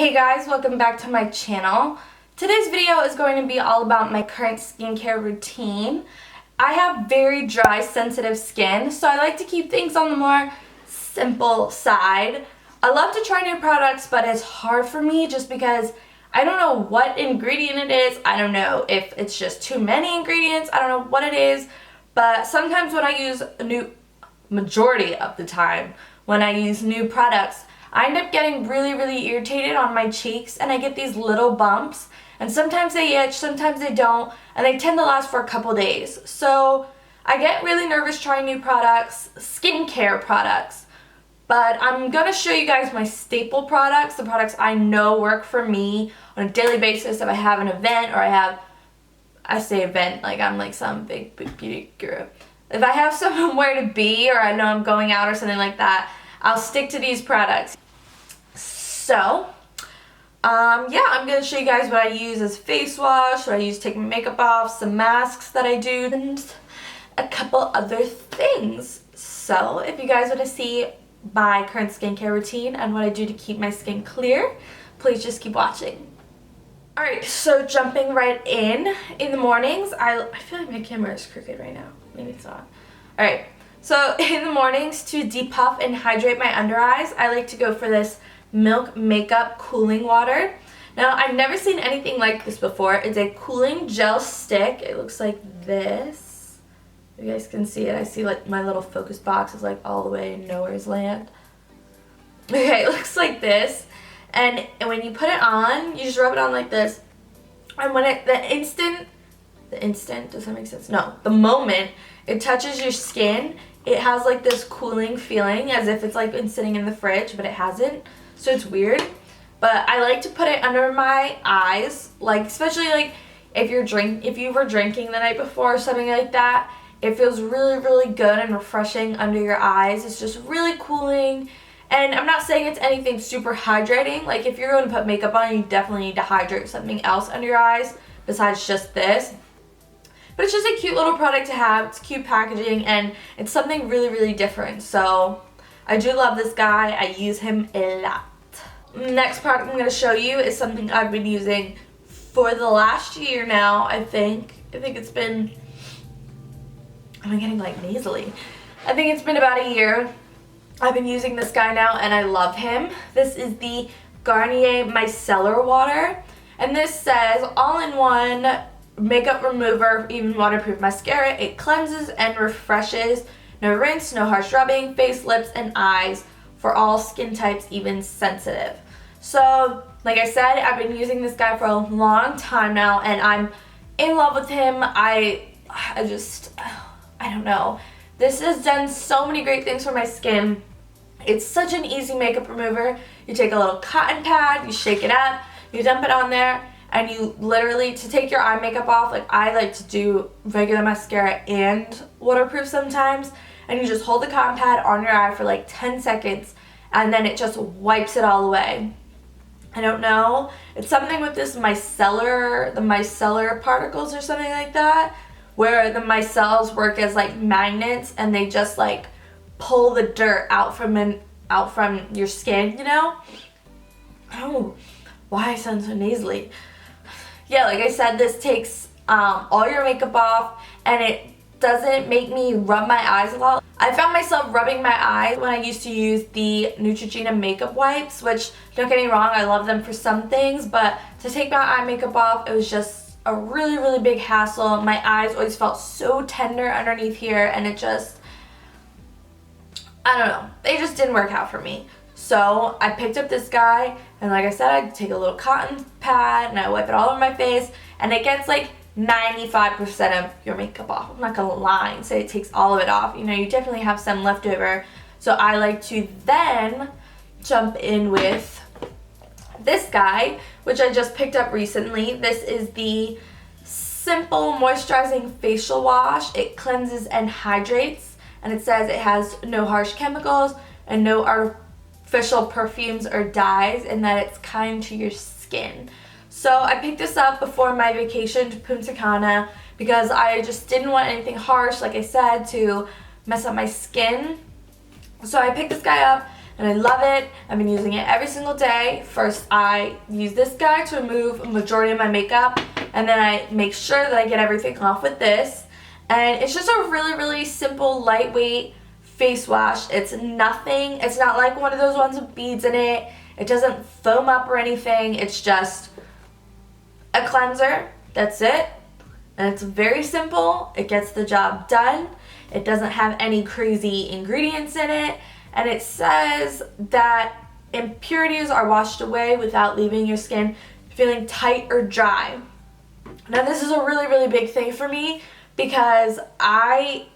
Hey guys, welcome back to my channel. Today's video is going to be all about my current skincare routine. I have very dry, sensitive skin, so I like to keep things on the more simple side. I love to try new products, but it's hard for me just because I don't know what ingredient it is. I don't know if it's just too many ingredients. I don't know what it is, but sometimes when I use majority of the time, when I use new products, I end up getting really irritated on my cheeks, and I get these little bumps, and sometimes they itch, sometimes they don't, and they tend to last for a couple days. So I get really nervous trying new products, skincare products, but I'm going to show you guys my staple products, the products I know work for me on a daily basis if I have an event, or I say event like I'm like some big beauty guru. If I have somewhere to be, or I know I'm going out or something like that, I'll stick to these products. So, yeah, I'm going to show you guys what I use as face wash, what I use to take my makeup off, some masks that I do, and a couple other things. So, if you guys want to see my current skincare routine and what I do to keep my skin clear, please just keep watching. Alright, so jumping right in the mornings, I feel like my camera is crooked right now. Maybe it's not. Alright, so in the mornings to depuff and hydrate my under eyes, I like to go for this Milk Makeup Cooling Water. Now, I've never seen anything like this before. It's a cooling gel stick. It looks like this. You guys can see it. I see like my little focus box is like all the way in nowhere's land. Okay, it looks like this. And when you put it on, you just rub it on like this. And when the instant, does that make sense? No, the moment it touches your skin, it has like this cooling feeling as if it's like been sitting in the fridge, but it hasn't. So it's weird. But I like to put it under my eyes, like especially like if you were drinking the night before or something like that. It feels really good and refreshing under your eyes. It's just really cooling. And I'm not saying it's anything super hydrating. Like if you're going to put makeup on, you definitely need to hydrate something else under your eyes besides just this. But it's just a cute little product to have. It's cute packaging, and it's something really different. So I do love this guy. I use him a lot. Next product I'm going to show you is something I've been using for the last year now, I think. It's been, I'm getting like nasally. I think it's been about a year. I've been using this guy now, and I love him. This is the Garnier Miceller water, and this says all-in-one makeup remover, even waterproof mascara. It cleanses and refreshes. No rinse, no harsh rubbing, face, lips, and eyes for all skin types, even sensitive. So, like I said, I've been using this guy for a long time now, and I'm in love with him. I don't know. This has done so many great things for my skin. It's such an easy makeup remover. You take a little cotton pad, you shake it up, you dump it on there, and you literally, to take your eye makeup off, like I like to do regular mascara and waterproof sometimes, and you just hold the cotton pad on your eye for like 10 seconds, and then it just wipes it all away. I don't know. It's something with this micellar, the micellar particles or something like that, where the micelles work as like magnets, and they just like pull the dirt out from your skin, you know? Oh, why I sound so nasally. Yeah, like I said, this takes all your makeup off, and it doesn't make me rub my eyes a lot. I found myself rubbing my eyes when I used to use the Neutrogena makeup wipes, which, don't get me wrong, I love them for some things, but to take my eye makeup off, it was just a really big hassle. My eyes always felt so tender underneath here, and it just, I don't know, they just didn't work out for me. So I picked up this guy, and like I said, I take a little cotton pad and I wipe it all over my face, and it gets like 95% of your makeup off. I'm not gonna lie and say it takes all of it off. You know, you definitely have some left over. So I like to then jump in with this guy, which I just picked up recently. This is the Simple Moisturizing Facial Wash. It cleanses and hydrates, and it says it has no harsh chemicals and no artificial perfumes or dyes, and that it's kind to your skin. So I picked this up before my vacation to Punta Cana because I just didn't want anything harsh, like I said, to mess up my skin. So I picked this guy up, and I love it. I've been using it every single day. First, I use this guy to remove a majority of my makeup, and then I make sure that I get everything off with this. And it's just a really, really simple, lightweight face wash. It's nothing. It's not like one of those ones with beads in it. It doesn't foam up or anything. It's just a cleanser. That's it. And it's very simple. It gets the job done. It doesn't have any crazy ingredients in it. And it says that impurities are washed away without leaving your skin feeling tight or dry. Now this is a really, really big thing for me because I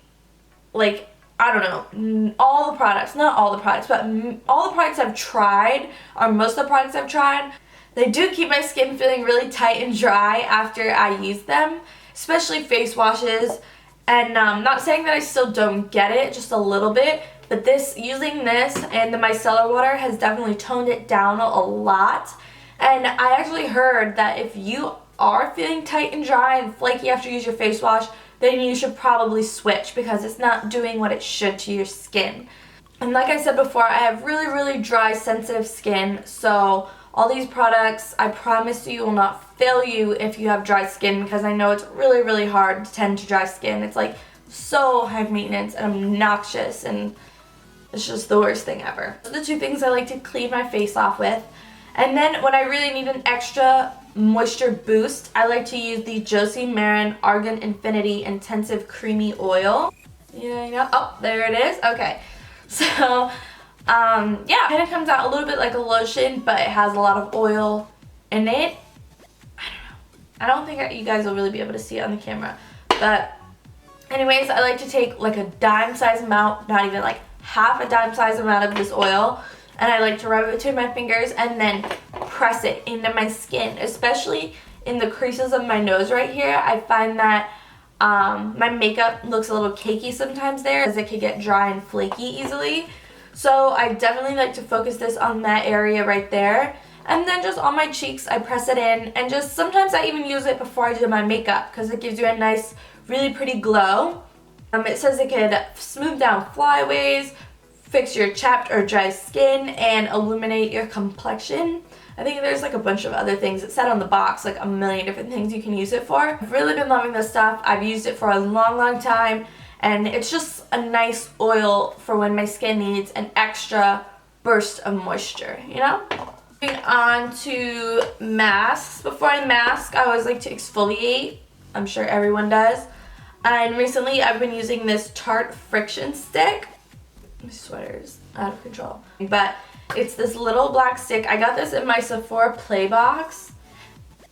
don't know, all the products, not all the products, but all the products I've tried, or most of the products I've tried, they do keep my skin feeling really tight and dry after I use them, especially face washes. And not saying that I still don't get it, just a little bit, but using this and the Miceller water has definitely toned it down a lot. And I actually heard that if you are feeling tight and dry and flaky after you use your face wash, then you should probably switch because it's not doing what it should to your skin. And like I said before, I have really, really dry, sensitive skin, so all these products, I promise you, will not fail you if you have dry skin, because I know it's really, really hard to tend to dry skin. It's like so high maintenance and obnoxious, and it's just the worst thing ever. Those are the two things I like to clean my face off with. And then when I really need an extra moisture boost, I like to use the Josie Maron Argan Infinity Intensive Creamy Oil. Yeah, oh, there it is. Okay, so yeah, it kind of comes out a little bit like a lotion, but it has a lot of oil in it. I don't think you guys will really be able to see it on the camera, but anyways, I like to take like a dime size amount, not even like half a dime size amount of this oil, and I like to rub it between my fingers and then press it into my skin, especially in the creases of my nose right here. I find that my makeup looks a little cakey sometimes there, as it can get dry and flaky easily. So I definitely like to focus this on that area right there. And then just on my cheeks, I press it in, and just sometimes I even use it before I do my makeup because it gives you a nice, really pretty glow. It says it could smooth down flyaways, fix your chapped or dry skin, and illuminate your complexion. I think there's like a bunch of other things. It said on the box like a million different things you can use it for. I've really been loving this stuff. I've used it for a long, long time, and it's just a nice oil for when my skin needs an extra burst of moisture, you know? Moving on to masks. Before I mask, I always like to exfoliate. I'm sure everyone does. And recently I've been using this Tarte Frixon stick. My sweater's out of control. But it's this little black stick. I got this in my Sephora Play box.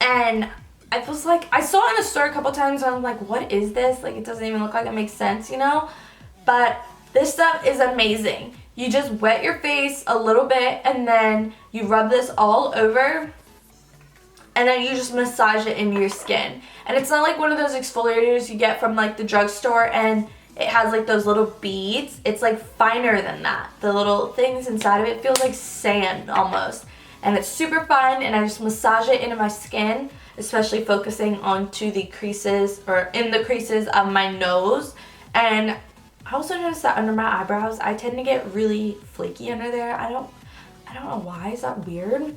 And I was like, I saw it in the store a couple times and I'm like, what is this? Like, it doesn't even look like it makes sense, you know? But this stuff is amazing. You just wet your face a little bit and then you rub this all over and then you just massage it into your skin. And it's not like one of those exfoliators you get from like the drugstore and it has like those little beads. It's like finer than that. The little things inside of it feels like sand almost. And it's super fun, and I just massage it into my skin, especially focusing onto the creases or in the creases of my nose. And I also noticed that under my eyebrows, I tend to get really flaky under there. I don't know why. Is that weird?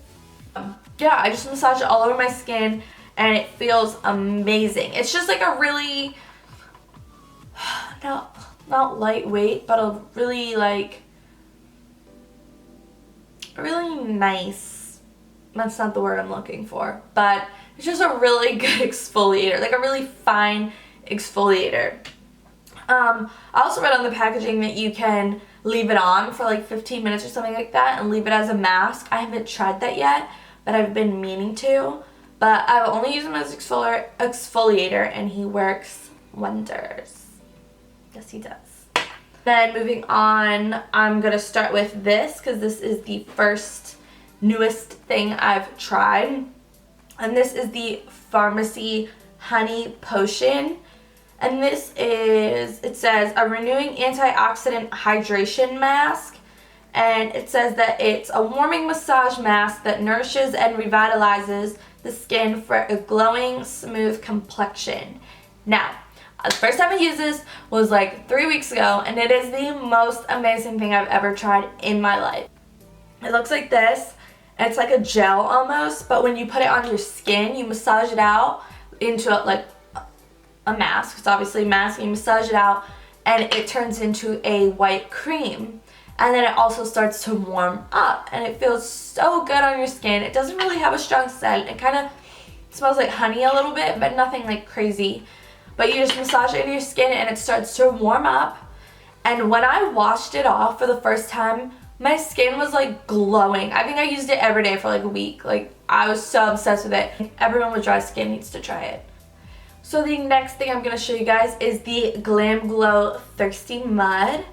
Yeah, I just massage it all over my skin and it feels amazing. It's just like a really, not lightweight, but a really nice, that's not the word I'm looking for, but it's just a really good exfoliator, like a really fine exfoliator. I also read on the packaging that you can leave it on for like 15 minutes or something like that and leave it as a mask. I haven't tried that yet, but I've been meaning to. But I've only used him as exfoliator and he works wonders. Yes, he does. Then moving on, I'm going to start with this because this is the newest thing I've tried. And this is the Farmacy Honey Potion. And this is, it says, a renewing antioxidant hydration mask. And it says that it's a warming massage mask that nourishes and revitalizes the skin for a glowing, smooth complexion. Now, the first time I used this was like 3 weeks ago, and it is the most amazing thing I've ever tried in my life. It looks like this. It's like a gel almost, but when you put it on your skin, you massage it out into like a mask. It's obviously a mask, and you massage it out and it turns into a white cream. And then it also starts to warm up and it feels so good on your skin. It doesn't really have a strong scent. It kind of smells like honey a little bit, but nothing like crazy. But you just massage it into your skin and it starts to warm up. And when I washed it off for the first time, my skin was like glowing. I think I used it every day for like a week. Like, I was so obsessed with it. Everyone with dry skin needs to try it. So the next thing I'm going to show you guys is the GlamGlow Thirsty Mud.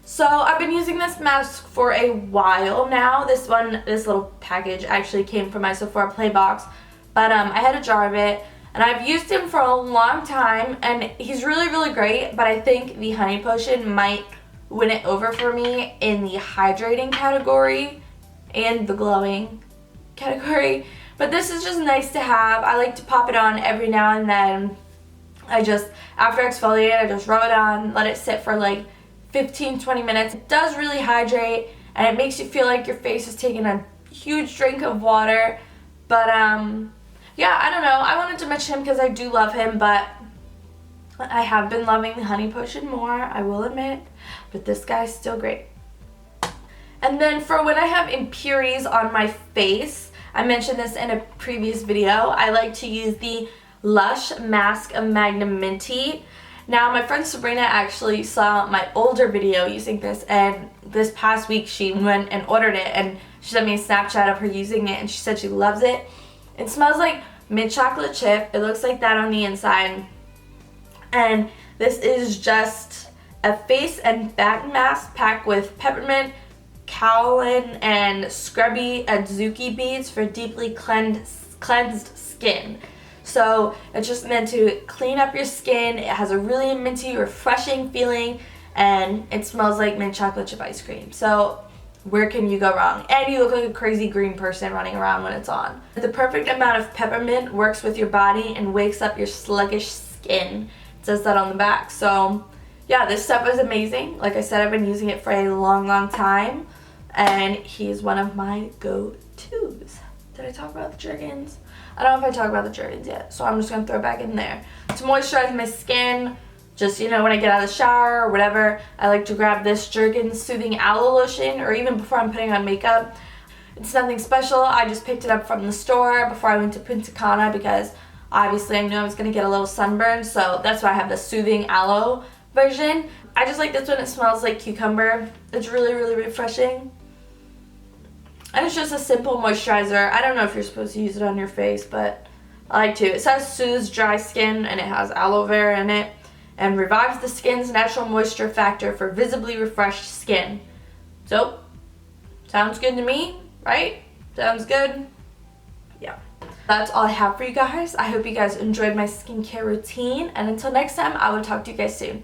So I've been using this mask for a while now. This little package actually came from my Sephora Play box. But I had a jar of it, and I've used him for a long time, and he's really, really great. But I think the honey potion might win it over for me in the hydrating category and the glowing category. But this is just nice to have. I like to pop it on every now and then. After I exfoliate, I just rub it on, let it sit for like 15-20 minutes. It does really hydrate, and it makes you feel like your face is taking a huge drink of water. But yeah, I don't know. I wanted to mention him because I do love him, but I have been loving the honey potion more, I will admit. But this guy's still great. And then for when I have impurities on my face, I mentioned this in a previous video, I like to use the Lush Mask of Magnaminty. Now, my friend Sabrina actually saw my older video using this, and this past week she went and ordered it, and she sent me a Snapchat of her using it, and she said she loves it. It smells like mint chocolate chip. It looks like that on the inside. And this is just a face and back mask packed with peppermint, kaolin, and scrubby adzuki beads for deeply cleansed skin. So it's just meant to clean up your skin. It has a really minty, refreshing feeling, and it smells like mint chocolate chip ice cream. So where can you go wrong? And you look like a crazy green person running around when it's on. The perfect amount of peppermint works with your body and wakes up your sluggish skin. It says that on the back. So yeah, this stuff is amazing. Like I said, I've been using it for a long, long time, and he's one of my go-tos. Did I talk about the Jergons? I don't know if I talked about the Jergons yet, so I'm just going to throw it back in there. To moisturize my skin, just, you know, when I get out of the shower or whatever, I like to grab this Jergons Soothing Aloe Lotion, or even before I'm putting on makeup. It's nothing special. I just picked it up from the store before I went to Punta Cana because obviously I knew I was going to get a little sunburn, so that's why I have the Soothing Aloe version. I just like this one. It smells like cucumber. It's really, really refreshing. And it's just a simple moisturizer. I don't know if you're supposed to use it on your face, but I like to. It says soothes dry skin, and it has aloe vera in it, and revives the skin's natural moisture factor for visibly refreshed skin. So, sounds good to me, right? Sounds good? Yeah. That's all I have for you guys. I hope you guys enjoyed my skincare routine, and until next time, I will talk to you guys soon.